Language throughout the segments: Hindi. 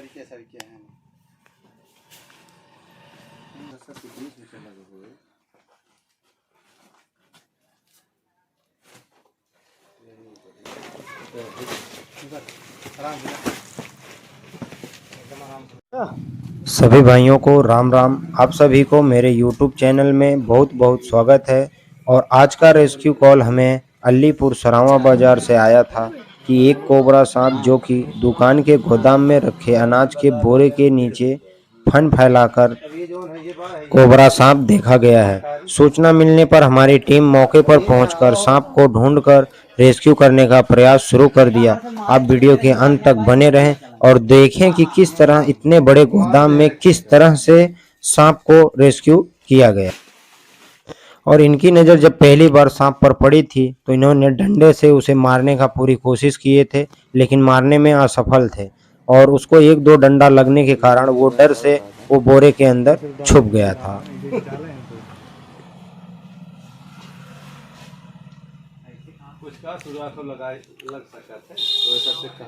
सड़के हैं सब बीच में चला हुए सभी भाइयों को राम राम। आप सभी को मेरे YouTube चैनल में बहुत बहुत स्वागत है। और आज का रेस्क्यू कॉल हमें अलीपुर सरावां बाजार से आया था कि एक कोबरा सांप जो कि दुकान के गोदाम में रखे अनाज के बोरे के नीचे फन फैलाकर कोबरा सांप देखा गया है। सूचना मिलने पर हमारी टीम मौके पर पहुंचकर सांप को ढूंढकर रेस्क्यू करने का प्रयास शुरू कर दिया। आप वीडियो के अंत तक बने रहें और देखें कि किस तरह इतने बड़े गोदाम में किस तरह से सांप को रेस्क्यू किया गया। और इनकी नज़र जब पहली बार सांप पर पड़ी थी तो इन्होंने डंडे से उसे मारने का पूरी कोशिश किए थे, लेकिन मारने में असफल थे और उसको एक दो डंडा लगने के कारण वो डर से वो बोरे के अंदर छुप गया था। उसका शुरुआत तो लग सकता है तो सबसे कम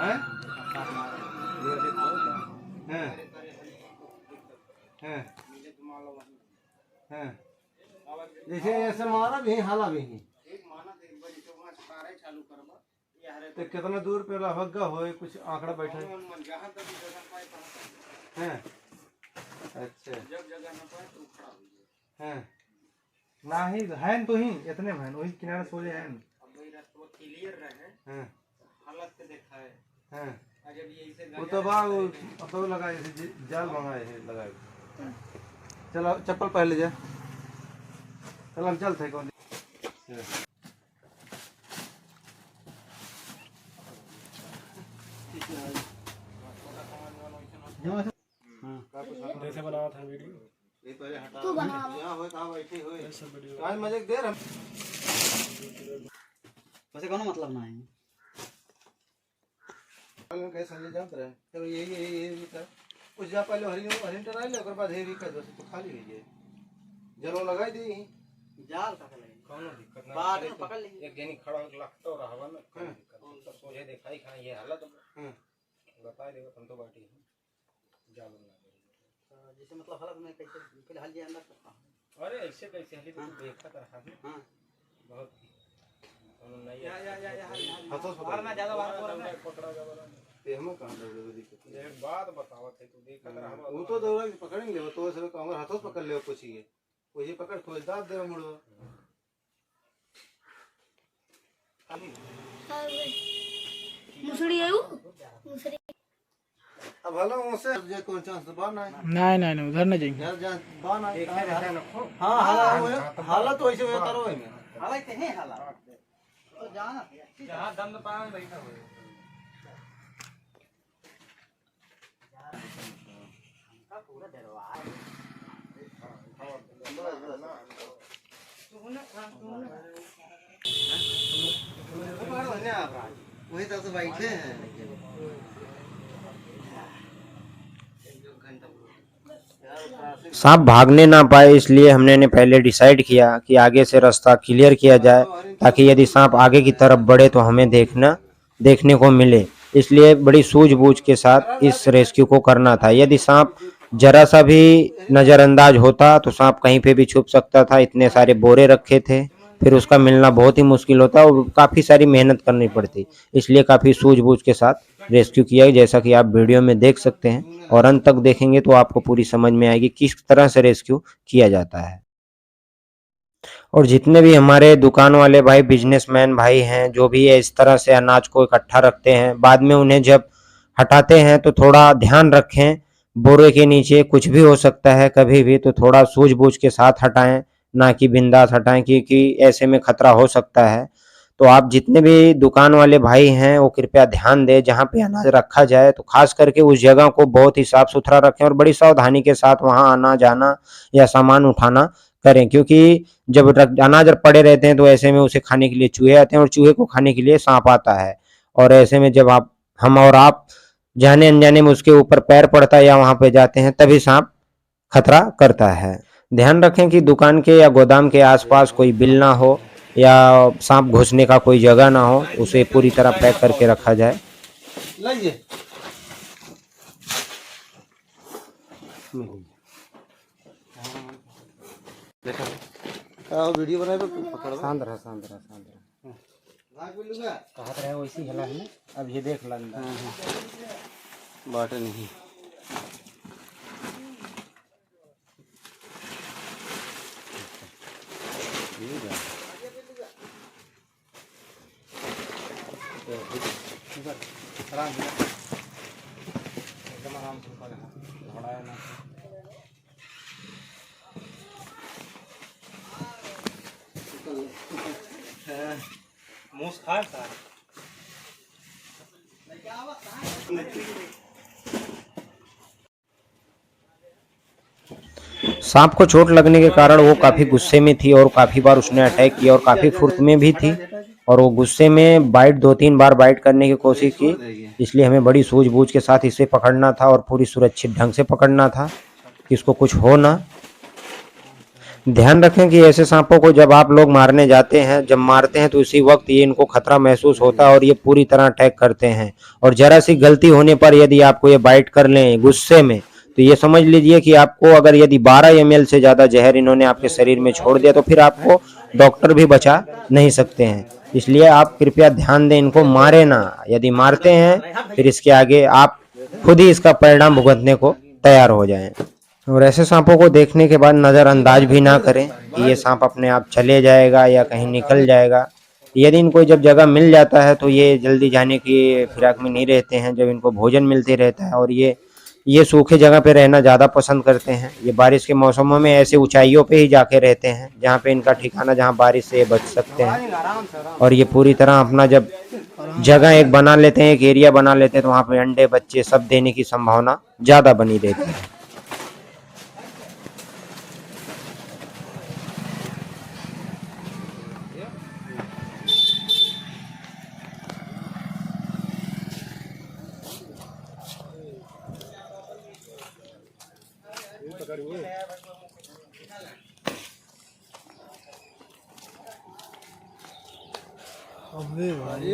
हैं हैं हैं जैसे ऐसे मारा भी हाला भी तो कितना दूर पे लगा हो कुछ आंकड़ा बैठा है। अच्छा हैं नहीं है तो ही इतने बहन वही किनारे सोचे हैं क्लियर रहे हैं हालत पे देखा है हैं वो तो बाग तो लगाए जाल मंगाए हैं लगाए। चलो चप्पल पहन ले जा चल हम चलते कौन जैसे बनाया था वीडियो ये पहले हटा यहाँ हो कहाँ बैठे हुए आज मजे देर हम वैसे कोनो मतलब ना है कैसे समझे जानते रहे तो ये कर कुछ जा पहले हरी टराई ले ओकर बाद हेवी कर दो तो खाली हो जाए जलो लगाई दे जाल का लगे कौनो दिक्कत ना बाहर पकड़ ले एक जनी खड़ा होकर लगता रहवा ना सब सोचे दिखाई खा ये हालत बता देगा तुम तो बाटी जाल लगा जैसे मतलब हालत में कैसे पहले हल जाए अंदर तक अरे ऐसे कैसे हली तो देखा था हां बहुत नहीं बाहर में ज्यादा बाहर पकड़ा गया ये हम कहां लगे दिक्कत एक बात बताओ थे तो देखा रहा वो तो दौड़ा पकड़ेंगे तो सब कमर हाथों पकड़ ले पूछिए वही पकड़ खोज दाब दे मुड़ो मुसड़ी आयु मुसड़ी अब हलो उसे जे कोई चांस बान है नहीं उधर न जाएंगे यार जान बान है हां हालत तो ऐसे होता रहो में हालत है हालत तो जाना जहां दम पाए बैठा हुए का पूरा दरवाजा वही तो बैठे हैं सांप भागने ना पाए इसलिए हमने पहले डिसाइड किया कि आगे से रास्ता क्लियर किया जाए ताकि यदि सांप आगे की तरफ बढ़े तो हमें देखने को मिले। इसलिए बड़ी सूझबूझ के साथ इस रेस्क्यू को करना था। यदि सांप जरा सा भी नज़रअंदाज होता तो सांप कहीं पे भी छुप सकता था। इतने सारे बोरे रखे थे, फिर उसका मिलना बहुत ही मुश्किल होता और काफ़ी सारी मेहनत करनी पड़ती। इसलिए काफ़ी सूझबूझ के साथ रेस्क्यू किया, जैसा कि आप वीडियो में देख सकते हैं। और अंत तक देखेंगे तो आपको पूरी समझ में आएगी किस तरह से रेस्क्यू किया जाता है। और जितने भी हमारे दुकान वाले भाई, बिजनेसमैन भाई हैं, जो भी है इस तरह से अनाज को इकट्ठा रखते हैं, बाद में उन्हें जब हटाते हैं तो थोड़ा ध्यान रखें। बोरे के नीचे कुछ भी हो सकता है कभी भी, तो थोड़ा सूझबूझ के साथ हटाएं, ना कि बिंदास हटाएं, क्योंकि ऐसे में खतरा हो सकता है। तो आप जितने भी दुकान वाले भाई हैं वो कृपया ध्यान दें, जहाँ पे अनाज रखा जाए तो खास करके उस जगह को बहुत ही साफ सुथरा रखें और बड़ी सावधानी के साथ वहाँ आना जाना या सामान उठाना करें, क्योंकि जब अनाज पड़े रहते हैं तो ऐसे में उसे खाने के लिए चूहे आते हैं और चूहे को खाने के लिए सांप आता है। और ऐसे में जब हम और आप जाने अनजाने में उसके ऊपर पैर पड़ता है या वहाँ पे जाते हैं तभी सांप खतरा करता है। ध्यान रखें कि दुकान के या गोदाम के आसपास कोई बिल ना हो या सांप घुसने का कोई जगह ना हो, उसे पूरी तरह पैक करके रखा जाए। लाइए वीडियो बनाए पकड़ शांत रहा कहत रहे वैसी हला है अब ये देख लंदा बाटे नहीं एकदम आराम से घोड़ा ना मूस खा था सांप को चोट लगने के कारण वो काफी गुस्से में थी और काफी बार उसने अटैक किया और काफी फुर्त में भी थी और वो गुस्से में बाइट 2-3 बार बाइट करने की कोशिश की। इसलिए हमें बड़ी सूझबूझ के साथ इसे पकड़ना था और पूरी सुरक्षित ढंग से पकड़ना था कि इसको कुछ हो ना। ध्यान रखें कि ऐसे सांपों को जब आप लोग मारने जाते हैं, जब मारते हैं तो इसी वक्त ये इनको खतरा महसूस होता है और ये पूरी तरह अटैक करते हैं और जरा सी गलती होने पर यदि आपको ये बाइट कर लें गुस्से में तो ये समझ लीजिए कि आपको अगर यदि 12 ml से ज़्यादा जहर इन्होंने आपके शरीर में छोड़ दिया तो फिर आपको डॉक्टर भी बचा नहीं सकते हैं। इसलिए आप कृपया ध्यान दें, इनको मारे ना। यदि मारते हैं फिर इसके आगे आप खुद ही इसका परिणाम भुगतने को तैयार हो जाएं। और ऐसे सांपों को देखने के बाद नज़रअंदाज भी ना करें कि ये सांप अपने आप चले जाएगा या कहीं निकल जाएगा। यदि इनको जब जगह मिल जाता है तो ये जल्दी जाने की फिराक में नहीं रहते हैं। जब इनको भोजन मिलते रहता है और ये सूखे जगह पे रहना ज़्यादा पसंद करते हैं। ये बारिश के मौसमों में ऐसे ऊंचाइयों पे ही जाके रहते हैं जहाँ पे इनका ठिकाना, जहाँ बारिश से ये बच सकते हैं। और ये पूरी तरह अपना जब जगह एक बना लेते हैं, एक एरिया बना लेते हैं तो वहाँ पे अंडे बच्चे सब देने की संभावना ज़्यादा बनी रहती है। अबे भाई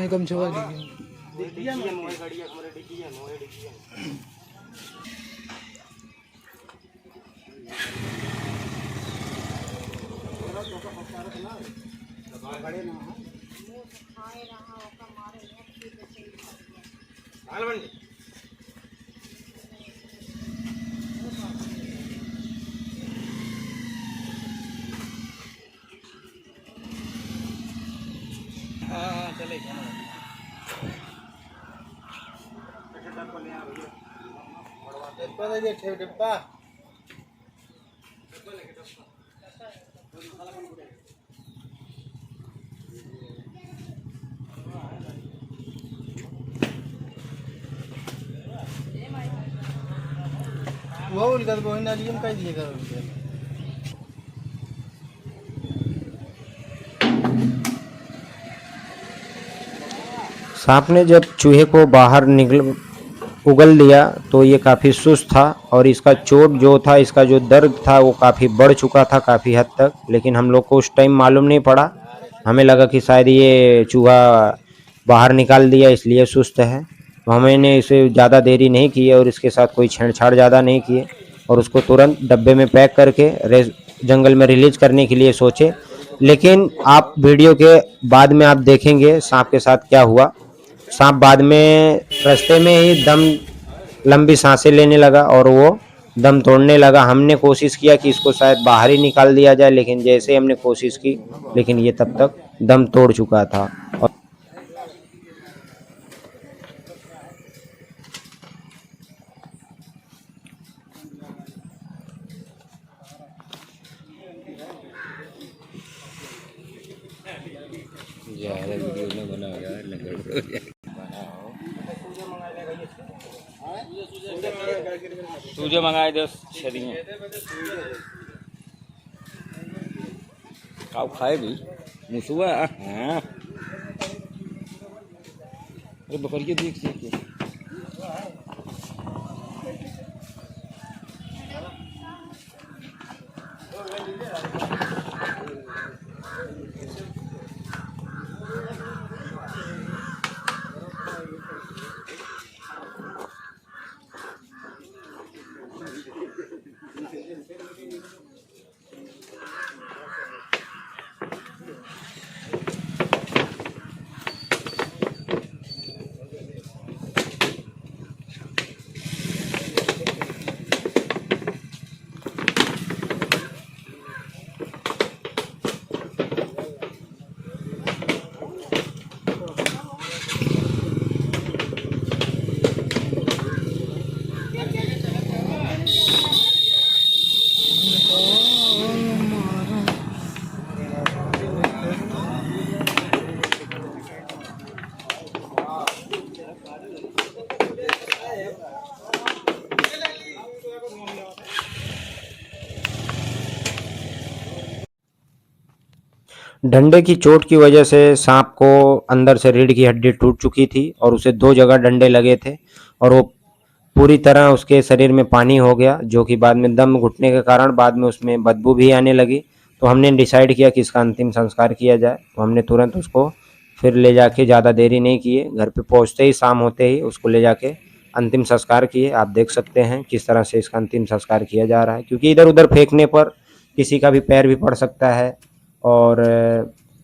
कम छो डिब्बा वो उनका तो कोई नालियम का दिए करो। सांप ने जब चूहे को बाहर उगल दिया तो ये काफ़ी सुस्त था और इसका चोट जो था, इसका जो दर्द था वो काफ़ी बढ़ चुका था काफ़ी हद तक। लेकिन हम लोग को उस टाइम मालूम नहीं पड़ा, हमें लगा कि शायद ये चूहा बाहर निकाल दिया इसलिए सुस्त है। तो हमने इसे ज़्यादा देरी नहीं की और इसके साथ कोई छेड़छाड़ ज़्यादा नहीं किए और उसको तुरंत डब्बे में पैक करके जंगल में रिलीज करने के लिए सोचे। लेकिन आप वीडियो के बाद में आप देखेंगे सांप के साथ क्या हुआ। सांप बाद में रास्ते में ही लंबी सांसें लेने लगा और वो दम तोड़ने लगा। हमने कोशिश किया कि इसको शायद बाहर ही निकाल दिया जाए, लेकिन जैसे ही हमने कोशिश की लेकिन ये तब तक दम तोड़ चुका था। तुझे मंगाए दो छरियाँ खाओ खाए भी मुसुआ हाँ अरे बकरिया देख देख डंडे की चोट की वजह से सांप को अंदर से रीढ़ की हड्डी टूट चुकी थी और उसे 2 जगह डंडे लगे थे और वो पूरी तरह उसके शरीर में पानी हो गया, जो कि बाद में दम घुटने के कारण बाद में उसमें बदबू भी आने लगी। तो हमने डिसाइड किया कि इसका अंतिम संस्कार किया जाए। तो हमने तुरंत उसको फिर ले जाके, ज़्यादा देरी नहीं किए, घर पे पहुँचते ही शाम होते ही उसको ले जाके अंतिम संस्कार किए। आप देख सकते हैं किस तरह से इसका अंतिम संस्कार किया जा रहा है, क्योंकि इधर उधर फेंकने पर किसी का भी पैर भी पड़ सकता है और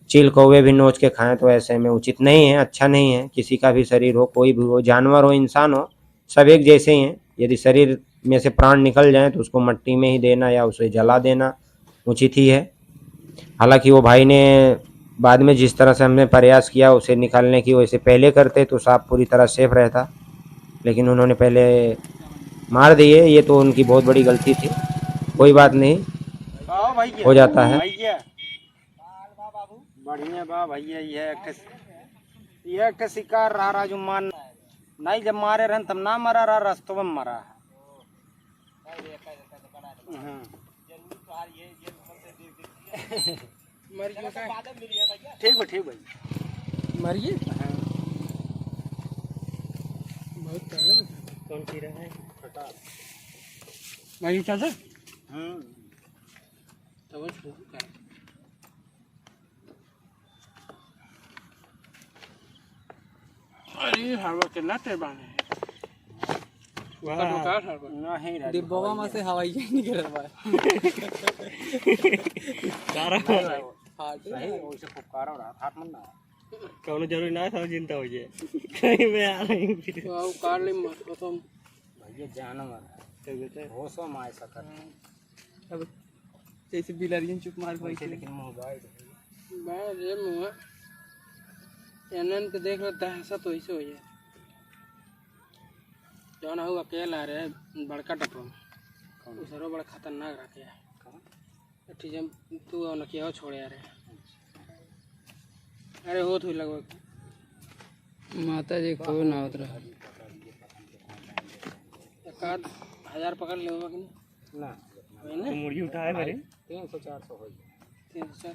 चील कौवे भी नोच के खाएं तो ऐसे में उचित नहीं है, अच्छा नहीं है। किसी का भी शरीर हो, कोई भी हो, जानवर हो, इंसान हो, सब एक जैसे ही हैं। यदि शरीर में से प्राण निकल जाए तो उसको मट्टी में ही देना या उसे जला देना उचित ही है। हालांकि वो भाई ने बाद में जिस तरह से हमने प्रयास किया उसे निकालने की, वैसे पहले करते तो सांप पूरी तरह सेफ रहता, लेकिन उन्होंने पहले मार दिए। ये तो उनकी बहुत बड़ी गलती थी, कोई बात नहीं, हो जाता है। बढ़िया बा भैया ये एक शिकार रहा राजू मान नहीं जब मारे रहन तब ना मरा रहा रास्तों में मरा ठीक भाई मरिए बहुत तगड़ा था। कौन सी रहा है मरी चाचा तो अरे हवा के नाटे बाने डिब्बा में से हवाई जहाज निकल रहा है सारा हाथ सही ओसे पुकार रहा हाथ मन ना कौन जरूरी ना था चिंता हो जाए कहीं मैं आ रही हूँ फिर वाह कार ले मत तो भैया जानवर है होशो में ऐसा कर अब जैसे बिलारियन चुप मार कोई से लेकिन मुंह बाय रे मुंह एनन के देख लो दहशत तो ऐसे हो जाए जौन हो अकेला रे बड़का टपम उसरो बड़ा खतरनाक रखे ठीक है तू न किया छोड़ यार अरे हो तू लगभग माता जी को ना उतरा एक आध 1000 पकड़ ले होगा कि ना नहीं मुर्गी उठाए मेरे 300-400 हो 300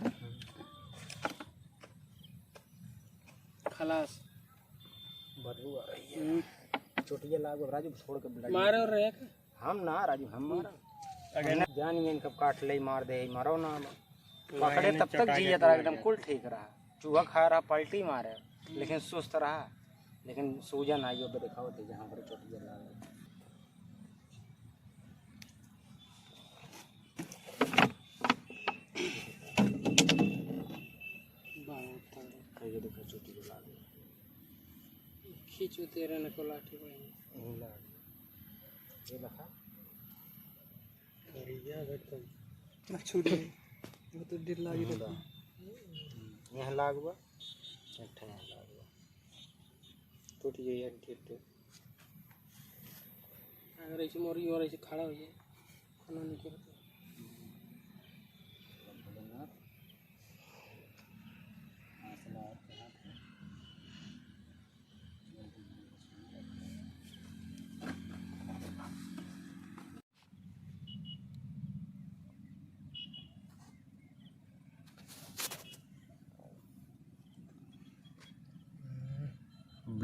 खलास बदबू आ रही है छोटिया लागो राजू छोड़ के मारे और रहे हम ना राजू हम मारा जान में कब काट ले मार दे मारो ना पकड़े तब तक जिया तरह एकदम कुल ठीक रहा चूहा खा रहा पलटी मारे लेकिन सुस्त रहा लेकिन सूजन आई अब दिखाओ थे जहाँ पर छोटिया लागो खींचो तेरे न को लाठी भाई ये लखा करिया बेटम ना छूट वो तो डर लागी रहा यहाँ लागवा अच्छा यहाँ लागवा टूट गई यार ठीक अगर ऐसे मोरी और ऐसे खड़ा हो जाए खाना नहीं करते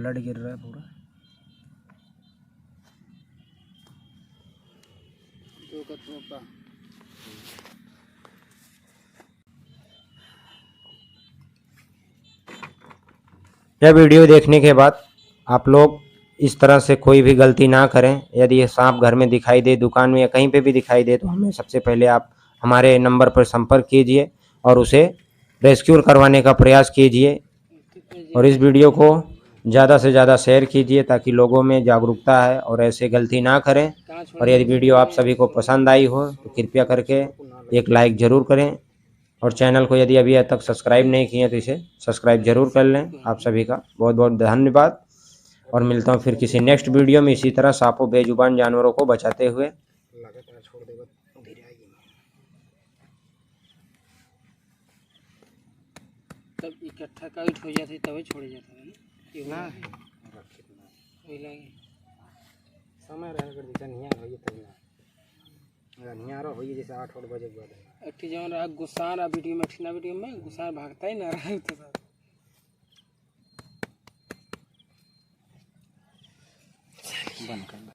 ब्लड गिर रहा है पूरा। यह वीडियो देखने के बाद आप लोग इस तरह से कोई भी गलती ना करें। यदि ये सांप घर में दिखाई दे, दुकान में या कहीं पे भी दिखाई दे, तो हमें सबसे पहले आप हमारे नंबर पर संपर्क कीजिए और उसे रेस्क्यू करवाने का प्रयास कीजिए। और इस वीडियो को ज़्यादा से ज़्यादा शेयर कीजिए ताकि लोगों में जागरूकता है और ऐसे गलती ना करें। और यदि वीडियो आप सभी को पसंद आई हो तो कृपया करके एक लाइक ज़रूर करें और चैनल को यदि अभी तक सब्सक्राइब नहीं किए तो इसे सब्सक्राइब जरूर कर लें। आप सभी का बहुत बहुत धन्यवाद और मिलता हूँ फिर किसी नेक्स्ट वीडियो में इसी तरह सांपों बेजुबान जानवरों को बचाते हुए। तब इकट्ठा काइट हो जाती तभी छोड़ जाता है ना वही लगे समय रह कर दिखा नहीं होइए तब ना नहीं आ रहा होइए जैसे 8 बजे के बाद अट्ठी जवन रहा गुस्सा रहा वीडियो में गुस्सा भागता ही ना रहा तो बंद कर।